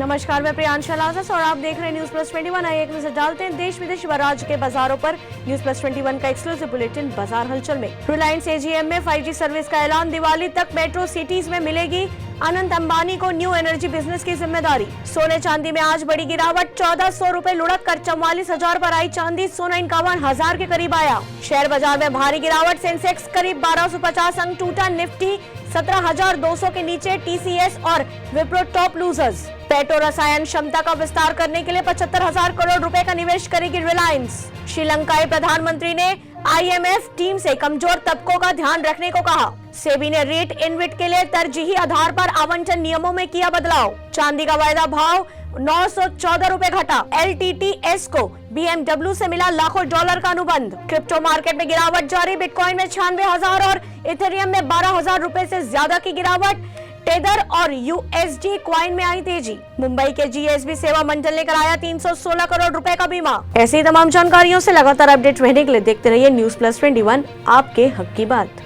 नमस्कार, मैं प्रियांशा लाजस और आप देख रहे हैं न्यूज प्लस 21। आइए एक नजर डालते हैं देश विदेश व राज्य के बाजारों पर। न्यूज प्लस 21 का एक्सक्लूसिव बुलेटिन बाजार हलचल में। रिलायंस एजीएम में 5G सर्विस का ऐलान। दिवाली तक मेट्रो सिटीज में मिलेगी अनंत अंबानी को न्यू एनर्जी बिजनेस की जिम्मेदारी। सोने चांदी में आज बड़ी गिरावट, 1400 रुपए लुढ़क कर 44,000 पर आई चांदी। सोना 51,000 के करीब आया। शेयर बाजार में भारी गिरावट, सेंसेक्स करीब 1250 अंक टूटा। निफ्टी 17,200 के नीचे। टीसीएस और विप्रो टॉप लूजर्स। पेट्रो रसायन क्षमता का विस्तार करने के लिए 75,000 करोड़ रुपए का निवेश करेगी रिलायंस। श्रीलंकाई प्रधानमंत्री ने IMF टीम से कमजोर तबकों का ध्यान रखने को कहा। सेबी ने रेट इनविट के लिए तरजीही आधार पर आवंटन नियमों में किया बदलाव। चांदी का वायदा भाव 914 रुपए घटा। LTTS को BMW से मिला लाखों डॉलर का अनुबंध। क्रिप्टो मार्केट में गिरावट जारी, बिटकॉइन में 96,000 और इथेरियम में 12,000 रुपए से ज्यादा की गिरावट। टेदर और USD क्वाइन में आई तेजी। मुंबई के GSB सेवा मंडल ने कराया 316 करोड़ रुपए का बीमा। ऐसी तमाम जानकारियों से लगातार अपडेट रहने के लिए देखते रहिए न्यूज प्लस 21, आपके हक की बात।